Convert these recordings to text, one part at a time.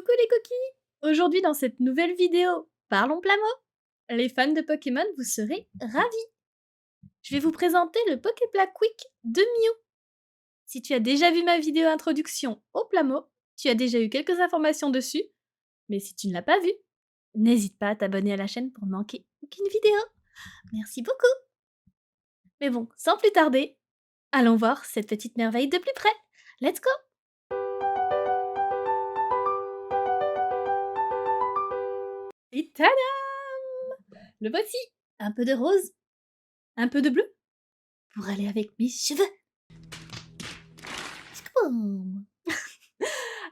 Coucou les coquilles! Aujourd'hui dans cette nouvelle vidéo Parlons Plamo, les fans de Pokémon vous serez ravis! Je vais vous présenter le Poképla Quick de Mew. Si tu as déjà vu ma vidéo introduction au Plamo, tu as déjà eu quelques informations dessus, mais si tu ne l'as pas vu, n'hésite pas à t'abonner à la chaîne pour ne manquer aucune vidéo. Merci beaucoup! Mais bon, sans plus tarder, allons voir cette petite merveille de plus près. Let's go! Et tadam! Le voici! Un peu de rose, un peu de bleu, pour aller avec mes cheveux. Tchoum.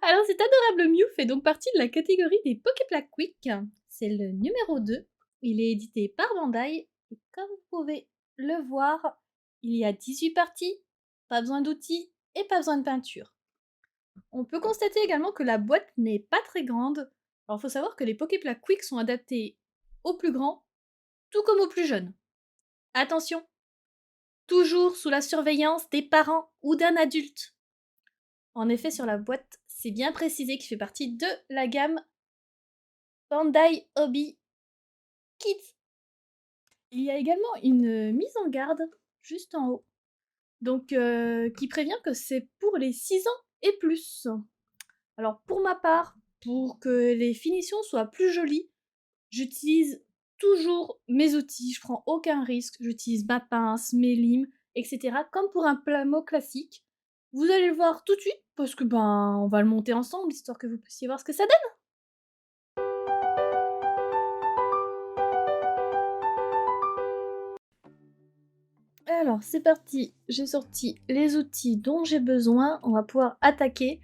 Alors cet adorable Mew fait donc partie de la catégorie des Poképla Quick. C'est le numéro 2. Il est édité par Bandai. Et comme vous pouvez le voir, il y a 18 parties, pas besoin d'outils et pas besoin de peinture. On peut constater également que la boîte n'est pas très grande. Alors il faut savoir que les Poképla Quick sont adaptés aux plus grands, tout comme aux plus jeunes. Attention, toujours sous la surveillance des parents ou d'un adulte. En effet, sur la boîte, c'est bien précisé qu'il fait partie de la gamme Bandai Hobby Kids. Il y a également une mise en garde juste en haut, donc qui prévient que c'est pour les 6 ans et plus. Alors pour ma part, pour que les finitions soient plus jolies, j'utilise toujours mes outils, je prends aucun risque, j'utilise ma pince, mes limes, etc. comme pour un plamo classique. Vous allez le voir tout de suite, parce que on va le monter ensemble, histoire que vous puissiez voir ce que ça donne. Alors c'est parti, j'ai sorti les outils dont j'ai besoin, on va pouvoir attaquer.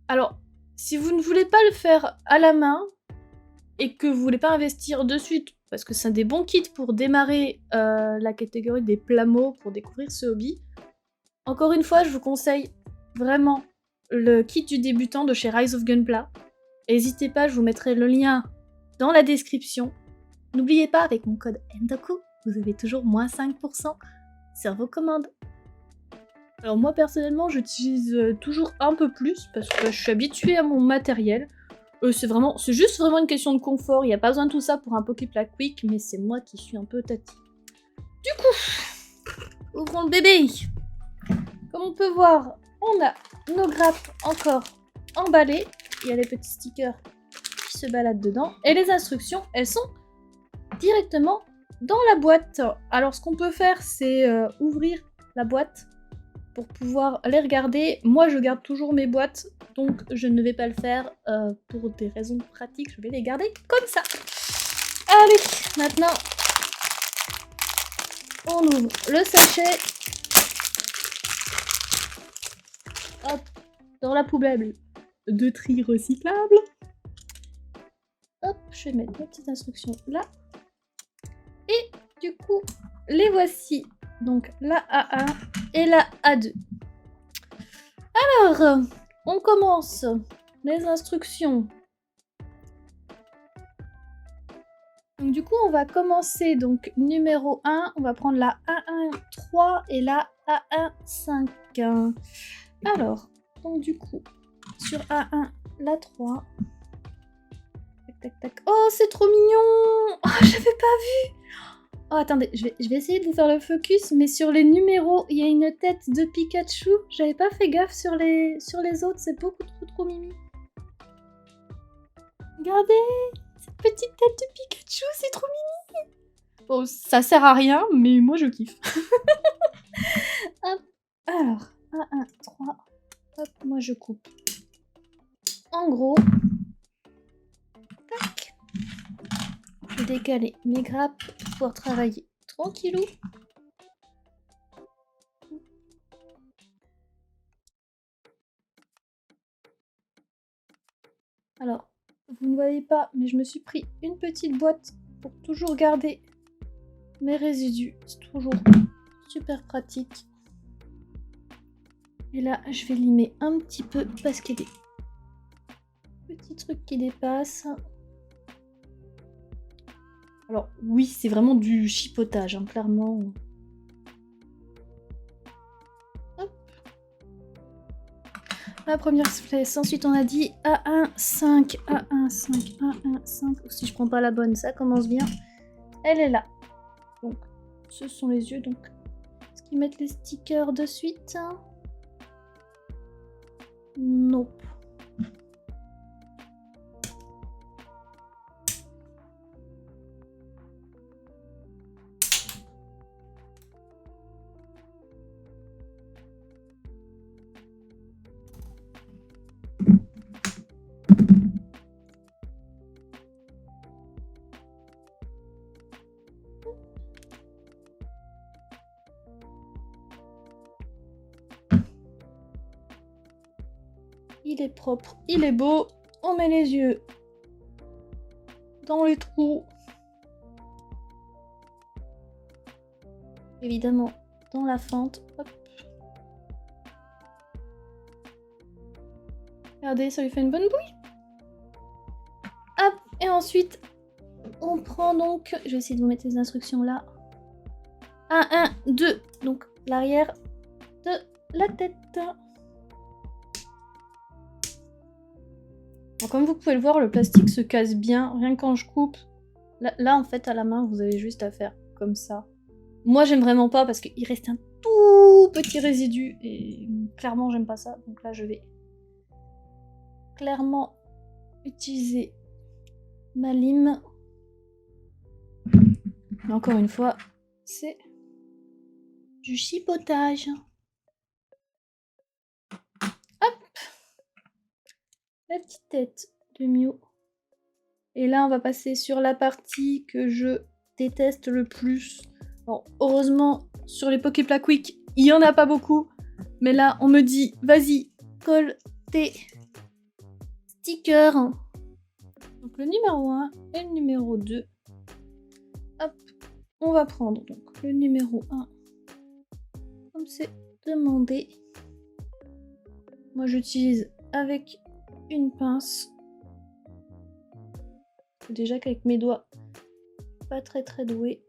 Alors, si vous ne voulez pas le faire à la main, et que vous voulez pas investir de suite, parce que c'est un des bons kits pour démarrer la catégorie des plamos, pour découvrir ce hobby, encore une fois, je vous conseille vraiment le kit du débutant de chez Rise of Gunpla. N'hésitez pas, je vous mettrai le lien dans la description. N'oubliez pas, avec mon code ENDOKU, vous avez toujours moins 5% sur vos commandes. Alors moi personnellement, j'utilise toujours un peu plus, parce que je suis habituée à mon matériel. C'est juste vraiment une question de confort, il n'y a pas besoin de tout ça pour un Poképla Quick, mais c'est moi qui suis un peu tati. Du coup, ouvrons le bébé. Comme on peut voir, on a nos grappes encore emballées. Il y a les petits stickers qui se baladent dedans. Et les instructions, elles sont directement dans la boîte. Alors ce qu'on peut faire, c'est ouvrir la boîte pour pouvoir les regarder. Moi, je garde toujours mes boîtes, donc je ne vais pas le faire pour des raisons pratiques. Je vais les garder comme ça. Allez, maintenant, on ouvre le sachet. Hop, dans la poubelle de tri recyclable. Hop, je vais mettre mes petites instructions là. Et du coup, les voici. Donc la A1 et la A2. Alors, on commence les instructions. Donc du coup, on va commencer donc numéro 1. On va prendre la A1-3 et la A1-5. Alors, donc du coup, sur A1, la 3. Tac, tac, tac. Oh, c'est trop mignon! Oh, j'avais pas vu! Oh, attendez, je vais essayer de vous faire le focus, mais sur les numéros, il y a une tête de Pikachu. J'avais pas fait gaffe sur les autres, c'est beaucoup trop mimi. Regardez, cette petite tête de Pikachu, c'est trop mimi. Bon, ça sert à rien, mais moi je kiffe. Hop, alors, 1, 3. Hop, moi je coupe. En gros, tac. Je vais décaler mes grappes pour pouvoir travailler tranquillou. Alors, vous ne voyez pas, mais je me suis pris une petite boîte pour toujours garder mes résidus. C'est toujours super pratique. Et là, je vais limer un petit peu parce qu'il y a des petits trucs qui dépassent. Alors oui, c'est vraiment du chipotage, hein, clairement. Hop. La première flèche. Ensuite, on a dit A1, 5, A1, 5, A1, 5. Si je prends pas la bonne, ça commence bien. Elle est là. Donc, ce sont les yeux. Donc, est-ce qu'ils mettent les stickers de suite? Nope. Il est propre, il est beau. On met les yeux dans les trous. Évidemment, dans la fente. Hop. Regardez, ça lui fait une bonne bouille. Hop, et ensuite, on prend donc... Je vais essayer de vous mettre les instructions là. 1, 1, 2. Donc, l'arrière de la tête. Alors, comme vous pouvez le voir, le plastique se casse bien, rien que quand je coupe. Là, en fait, à la main, vous avez juste à faire comme ça. Moi, j'aime vraiment pas parce qu'il reste un tout petit résidu et clairement, j'aime pas ça. Donc là, je vais clairement utiliser ma lime. Mais encore une fois, c'est du chipotage. La petite tête de Mio. Et là, on va passer sur la partie que je déteste le plus. Bon, heureusement, sur les Poképlaque Quick, il n'y en a pas beaucoup. Mais là, on me dit, vas-y, colle tes stickers. Donc le numéro 1 et le numéro 2. Hop, on va prendre donc le numéro 1. Comme c'est demandé. Moi, j'utilise avec une pince. Déjà qu'avec mes doigts, pas très doué.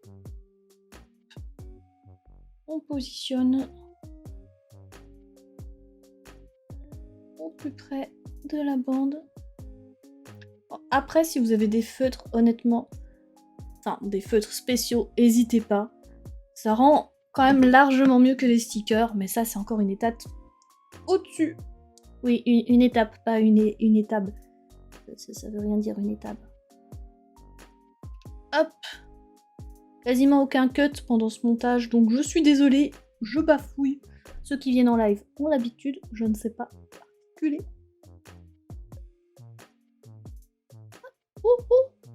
On positionne au plus près de la bande. Bon, après, si vous avez des feutres, honnêtement, enfin des feutres spéciaux, n'hésitez pas. Ça rend quand même largement mieux que les stickers, mais ça c'est encore une étape au-dessus. Oui, une étape, pas une étape. Ça veut rien dire, une étape. Hop. Quasiment aucun cut pendant ce montage, donc je suis désolée, je bafouille. Ceux qui viennent en live ont l'habitude, je ne sais pas articuler.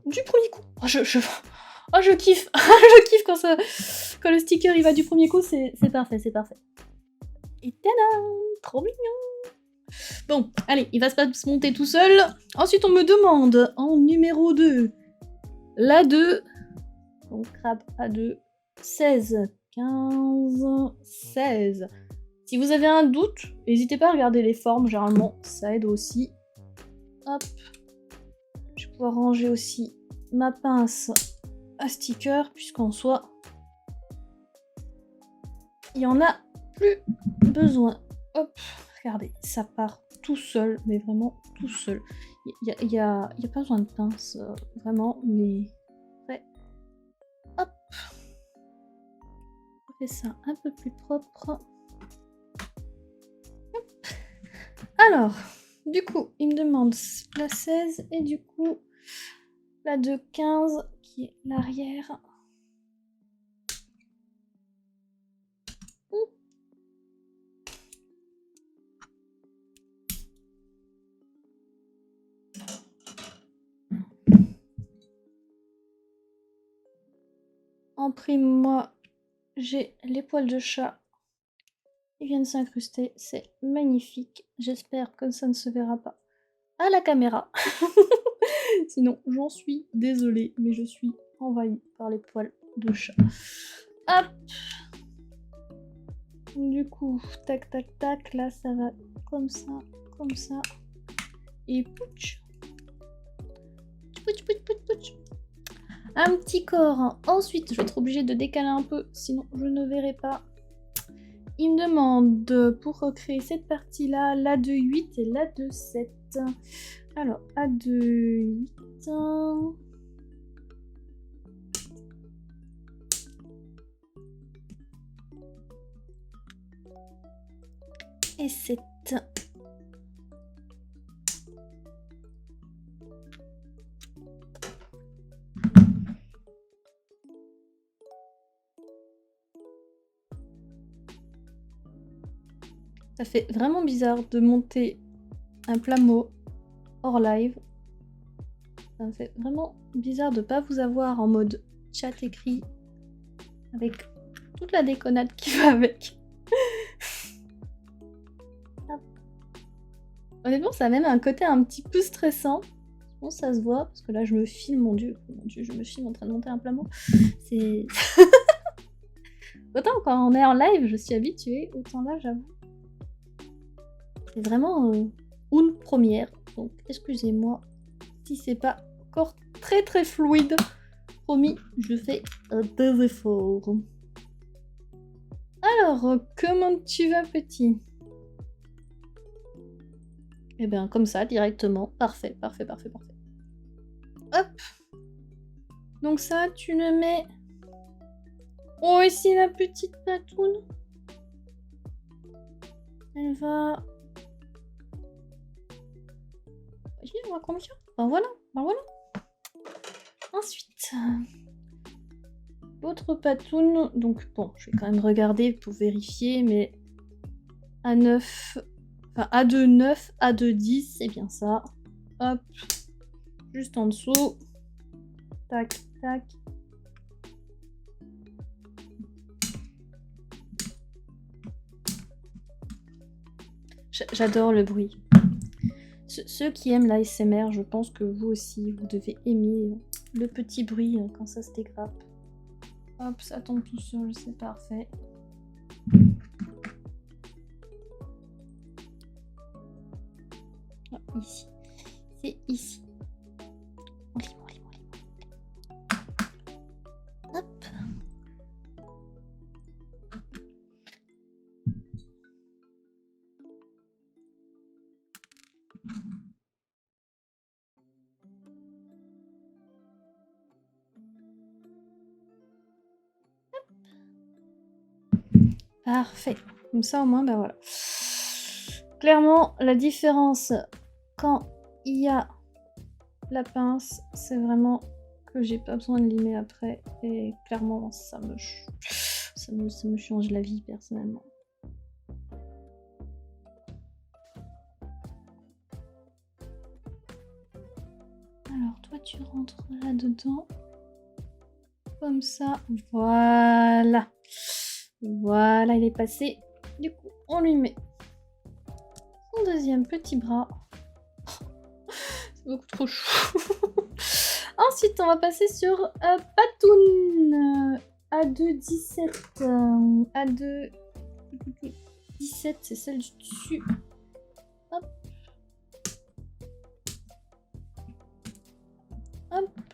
Du premier coup. Oh, je kiffe. Je kiffe quand le sticker il va du premier coup, c'est parfait, c'est parfait. Et tada, trop mignon. Bon, allez, il va se monter tout seul. Ensuite, on me demande en numéro 2, la 2, donc crabe A2, 16, 15, 16. Si vous avez un doute, n'hésitez pas à regarder les formes, généralement ça aide aussi. Hop. Je vais pouvoir ranger aussi ma pince à sticker, puisqu'en soi, il n'y en a plus besoin. Hop, regardez, ça part tout seul, mais vraiment tout seul. Il y a pas besoin de pince, vraiment, mais après, hop, on fait ça un peu plus propre. Hop. Alors, du coup, il me demande la 16 et du coup, la 2,15 qui est l'arrière. En prime, moi, j'ai les poils de chat qui viennent s'incruster. C'est magnifique. J'espère que ça ne se verra pas à la caméra. Sinon, j'en suis désolée, mais je suis envahie par les poils de chat. Hop. Du coup, tac, tac, tac. Là, ça va comme ça, comme ça. Et pouch. Pouch, pouch, pouch, pouch. Un petit corps. Ensuite, je vais être obligée de décaler un peu, sinon je ne verrai pas. il me demande pour recréer cette partie-là, la de 8 et la de 7. Alors, A de 8. Et 7. Ça fait vraiment bizarre de monter un Plamo hors live. Ça me fait vraiment bizarre de ne pas vous avoir en mode chat écrit avec toute la déconnade qui va avec. Honnêtement, ça a même un côté un petit peu stressant. Je pense que ça se voit, parce que là, je me filme, mon dieu, je me filme en train de monter un Plamo. C'est... Autant quand on est en live, je suis habituée, autant là, j'avoue. C'est vraiment une première, donc excusez-moi si c'est pas encore très très fluide. Promis, je fais des efforts. Alors, comment tu vas, petit? Eh bien, comme ça, directement. Parfait, parfait, parfait, parfait. Hop. Donc ça, tu le mets... Oh, ici, la petite patoune. Elle va... On voit combien? Ben voilà, ben voilà. Ensuite, l'autre patoune, donc bon, je vais quand même regarder pour vérifier, mais A9, enfin A2 9, A2 10, c'est bien ça. Hop, juste en dessous. Tac, tac. J'adore le bruit. Ceux qui aiment l'ASMR, je pense que vous aussi, vous devez aimer le petit bruit quand ça se dégrappe. Hop, ça tombe tout seul, c'est parfait. Ah, ici. C'est ici. On lit, on lit, on lit. Hop. Parfait. Comme ça, au moins, ben voilà. Clairement, la différence quand il y a la pince, c'est vraiment que j'ai pas besoin de limer après. Et clairement, ça me change la vie, personnellement. Alors, toi, tu rentres là-dedans. Comme ça. Voilà. Voilà, il est passé. Du coup, on lui met son deuxième petit bras. C'est beaucoup trop chou. Ensuite, on va passer sur Patoun. A2 17. A2 17, c'est celle du dessus. Hop.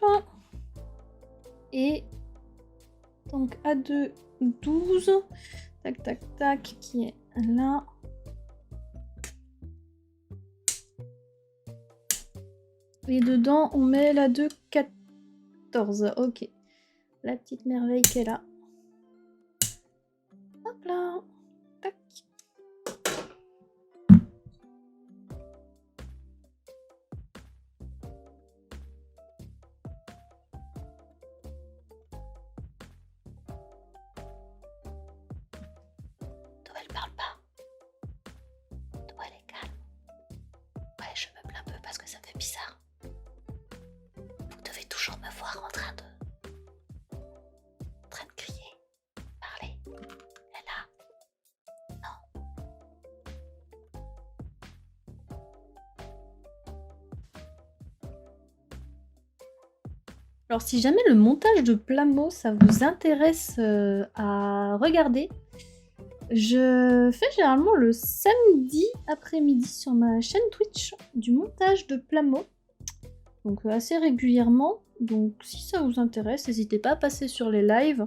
Hop. Et donc A2 12. Tac, tac, tac, qui est là. Et dedans, on met la de 14. Ok. La petite merveille qui est là. Hop là. Tac. Toi, elle parle pas. Toi, elle est calme. Ouais, je me plains un peu parce que ça me fait bizarre. Vous devez toujours me voir en train de crier, parler. Elle est là. Non. Alors si jamais le montage de Plamo, ça vous intéresse à regarder, je fais généralement le samedi après-midi sur ma chaîne Twitch du montage de Plamo. Donc assez régulièrement. Donc si ça vous intéresse, n'hésitez pas à passer sur les lives.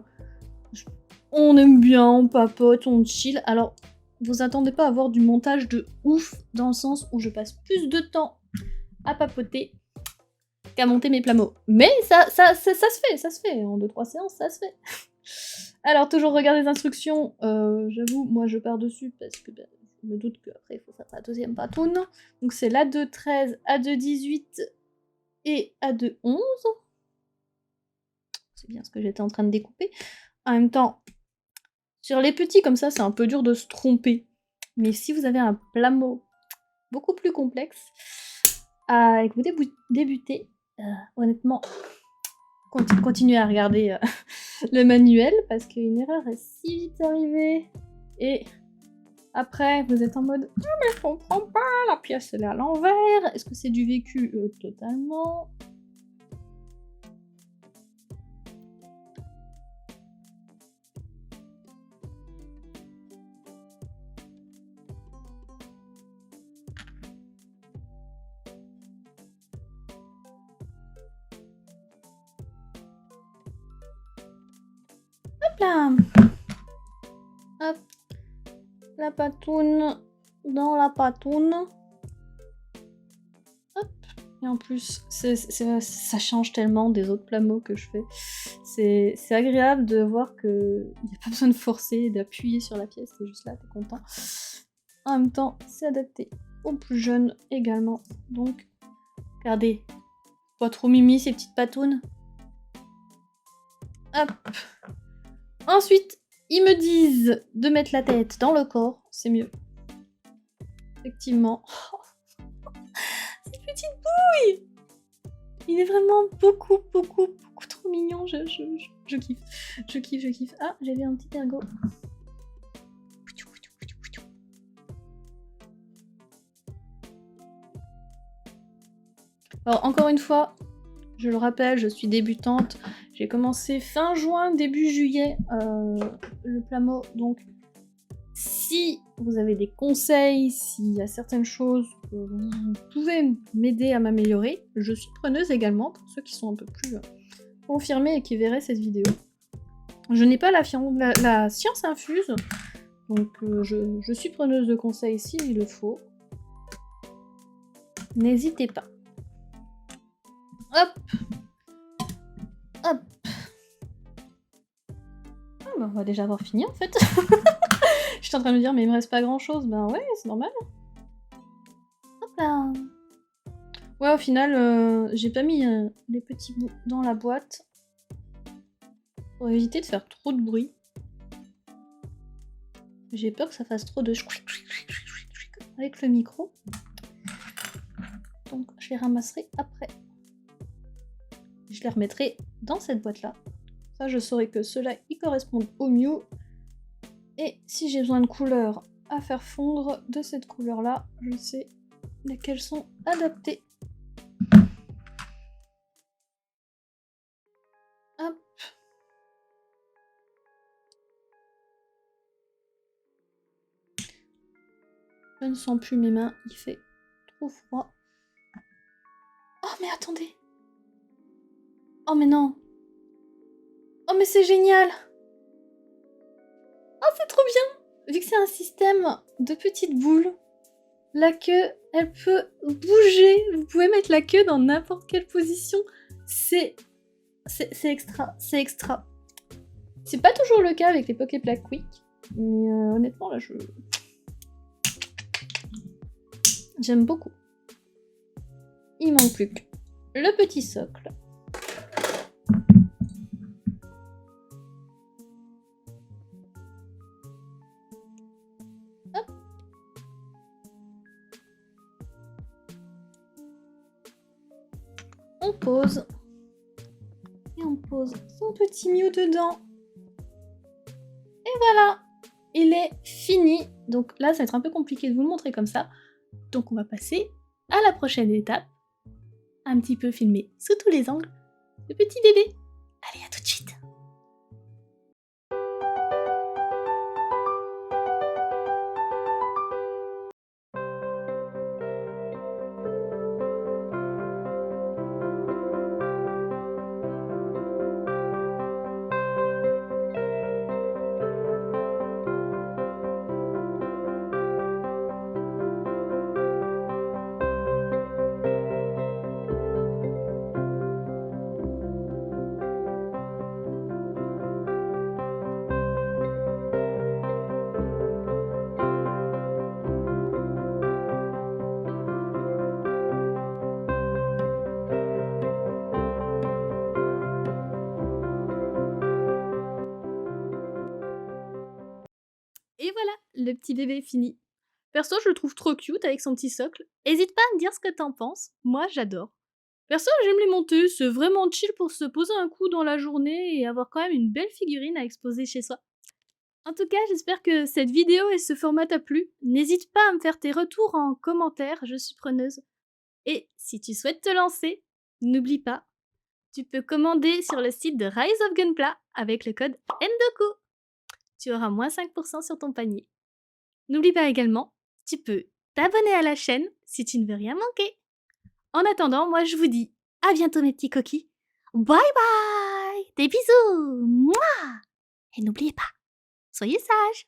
On aime bien, on papote, on chill. Alors, vous attendez pas à avoir du montage de ouf, dans le sens où je passe plus de temps à papoter qu'à monter mes plameaux. Mais ça se fait. En 2-3 séances, ça se fait. Alors, toujours regarder les instructions. J'avoue, moi, je pars dessus parce que je me doute qu'après, il faut faire la deuxième patoune. Donc, c'est l'A2 13, A2 18 et A2 11. C'est bien ce que j'étais en train de découper. En même temps, sur les petits comme ça, c'est un peu dur de se tromper. Mais si vous avez un plameau beaucoup plus complexe et que vous débutez, honnêtement, continuez à regarder le manuel parce qu'une erreur est si vite arrivée. Et après, vous êtes en mode « Ah mais je comprends pas, la pièce elle est à l'envers. Est-ce que c'est du vécu ?» Totalement. Hop là. Hop. La patoune dans la patoune. Hop. Et en plus, ça change tellement des autres plameaux que je fais. C'est agréable de voir qu'il n'y a pas besoin de forcer, d'appuyer sur la pièce, c'est juste là, t'es content. En même temps, c'est adapté aux plus jeunes également. Donc, regardez, pas trop mimi ces petites patounes. Hop. Ensuite, ils me disent de mettre la tête dans le corps, c'est mieux. Effectivement. Cette petite bouille! Il est vraiment beaucoup trop mignon. Je kiffe. Je kiffe. Ah, j'ai vu un petit ergot. Alors, encore une fois, je le rappelle, je suis débutante. J'ai commencé fin juin, début juillet, le plameau. Donc, si vous avez des conseils, s'il y a certaines choses que vous pouvez m'aider à m'améliorer, je suis preneuse également pour ceux qui sont un peu plus confirmés et qui verraient cette vidéo. Je n'ai pas la science infuse, donc je suis preneuse de conseils s'il le faut. N'hésitez pas. Hop. Hop. Ah bah on va déjà avoir fini en fait. J'étais en train de me dire mais il me reste pas grand chose. Ben ouais, c'est normal. Hop là. Ouais, au final, j'ai pas mis les petits bouts dans la boîte pour éviter de faire trop de bruit. J'ai peur que ça fasse trop de avec le micro. Donc je les ramasserai après. Je les remettrai dans cette boîte-là. Ça, je saurai que ceux-là, ils correspondent au mieux. Et si j'ai besoin de couleurs à faire fondre de cette couleur-là, je sais lesquelles sont adaptées. Hop. Je ne sens plus mes mains, il fait trop froid. Oh mais attendez! Oh mais non! Oh mais c'est génial! Oh c'est trop bien! Vu que c'est un système de petites boules, la queue, elle peut bouger. Vous pouvez mettre la queue dans n'importe quelle position. C'est extra, c'est extra. C'est pas toujours le cas avec les Poképlaque Quick, mais honnêtement là j'aime beaucoup. Il manque plus que le petit socle. Hop. On pose. Et on pose son petit Mew dedans. Et voilà, il est fini. Donc là, ça va être un peu compliqué de vous le montrer comme ça. Donc on va passer à la prochaine étape. Un petit peu filmer sous tous les angles le petit bébé. Allez, à tout de suite. Et voilà, le petit bébé est fini. Perso, je le trouve trop cute avec son petit socle. Hésite pas à me dire ce que t'en penses. Moi, j'adore. Perso, j'aime les monter. C'est vraiment chill pour se poser un coup dans la journée et avoir quand même une belle figurine à exposer chez soi. En tout cas, j'espère que cette vidéo et ce format t'a plu. N'hésite pas à me faire tes retours en commentaire, je suis preneuse. Et si tu souhaites te lancer, n'oublie pas, tu peux commander sur le site de Rise of Gunpla avec le code NDOKU. Tu auras moins 5% sur ton panier. N'oublie pas également, tu peux t'abonner à la chaîne si tu ne veux rien manquer. En attendant, moi je vous dis à bientôt mes petits coquilles. Bye bye! Des bisous! Mouah! Et n'oubliez pas, soyez sages!